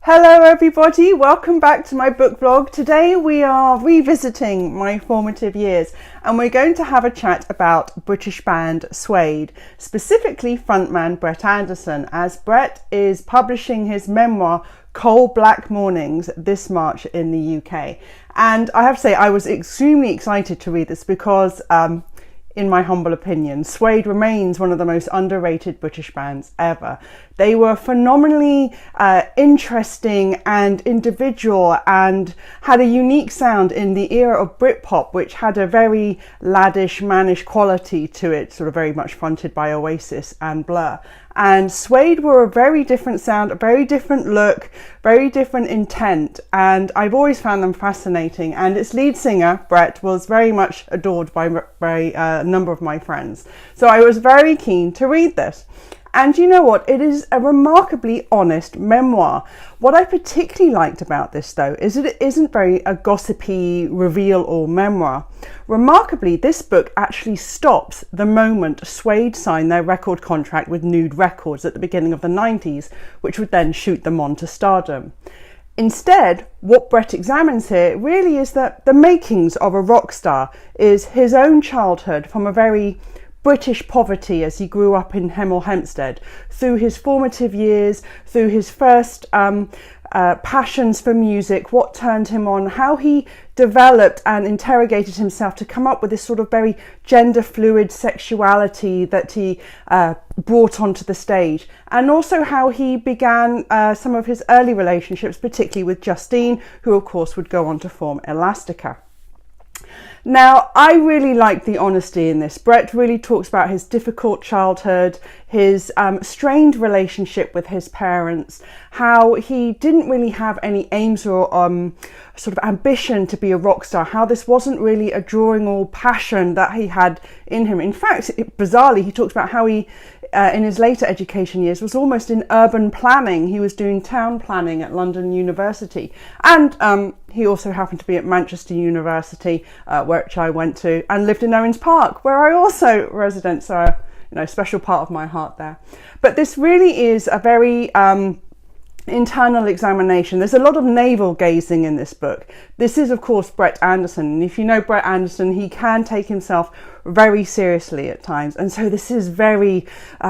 Hello everybody, welcome back to my book vlog. Today we are revisiting my formative years and we're going to have a chat about British band Suede, specifically frontman Brett Anderson, as Brett is publishing his memoir Coal Black Mornings this March in the UK. And I have to say I was extremely excited to read this because in my humble opinion, Suede remains one of the most underrated British bands ever. They were phenomenally interesting and individual and had a unique sound in the era of Britpop, which had a very laddish, mannish quality to it, sort of very much fronted by Oasis and Blur. And Suede were a very different sound, a very different look, very different intent, and I've always found them fascinating. And its lead singer, Brett, was very much adored by a number of my friends. So I was very keen to read this. And you know what? It is a remarkably honest memoir. What I particularly liked about this, though, is that it isn't very a gossipy reveal or memoir. Remarkably, this book actually stops the moment Suede signed their record contract with Nude Records at the beginning of the 90s, which would then shoot them on to stardom. Instead, what Brett examines here really is that the makings of a rock star is his own childhood from a very British poverty as he grew up in Hemel Hempstead, through his formative years, through his first passions for music, what turned him on, how he developed and interrogated himself to come up with this sort of very gender fluid sexuality that he brought onto the stage, and also how he began some of his early relationships, particularly with Justine, who of course would go on to form Elastica. Now, I really like the honesty in this. Brett really talks about his difficult childhood, his strained relationship with his parents, how he didn't really have any aims or sort of ambition to be a rock star, how this wasn't really a drawing or passion that he had in him. In fact, bizarrely, he talks about how he, in his later education years, was almost in urban planning. He was doing town planning at London University. And he also happened to be at Manchester University, which I went to, and lived in Owens Park, where I also resident, so special part of my heart there. But this really is a very internal examination. There's a lot of navel gazing in this book. This is of course Brett Anderson, and if you know Brett Anderson, he can take himself very seriously at times, and so this is very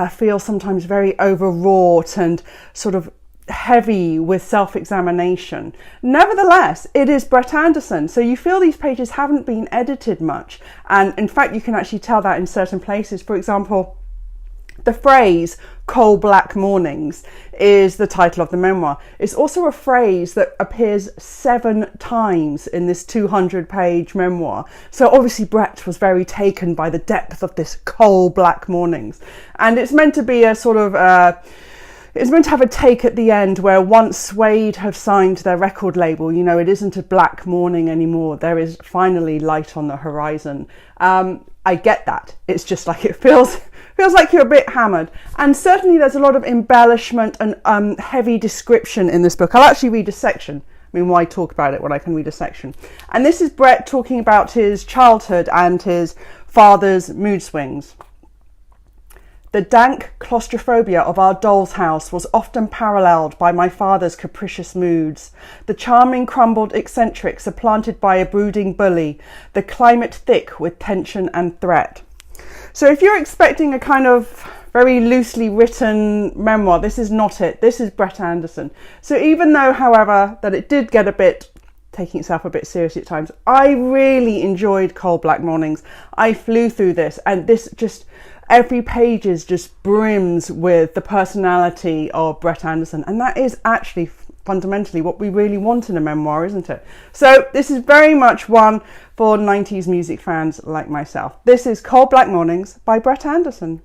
feels sometimes very overwrought and sort of heavy with self-examination. Nevertheless, it is Brett Anderson, so you feel these pages haven't been edited much, and in fact you can actually tell that in certain places. For example, the phrase "Coal Black Mornings" is the title of the memoir. It's also a phrase that appears 7 times in this 200-page memoir. So obviously Brett was very taken by the depth of this "Coal Black Mornings." And it's meant to be a sort of it's meant to have a take at the end where once Suede have signed their record label, it isn't a black morning anymore. There is finally light on the horizon. I get that. It's just like it feels like you're a bit hammered. And certainly there's a lot of embellishment and heavy description in this book. I'll actually read a section. I mean, why talk about it when I can read a section? And this is Brett talking about his childhood and his father's mood swings. The dank claustrophobia of our doll's house was often paralleled by my father's capricious moods, the charming crumbled eccentric supplanted by a brooding bully, the climate thick with tension and threat. So if you're expecting a kind of very loosely written memoir, this is not it. This is Brett Anderson. So even though, however, that it did get a bit taking itself a bit seriously at times, I really enjoyed Coal Black Mornings. I flew through this, and this just every page just brims with the personality of Brett Anderson, and that is actually fundamentally what we really want in a memoir, isn't it? So this is very much one for 90s music fans like myself. This is Coal Black Mornings by Brett Anderson.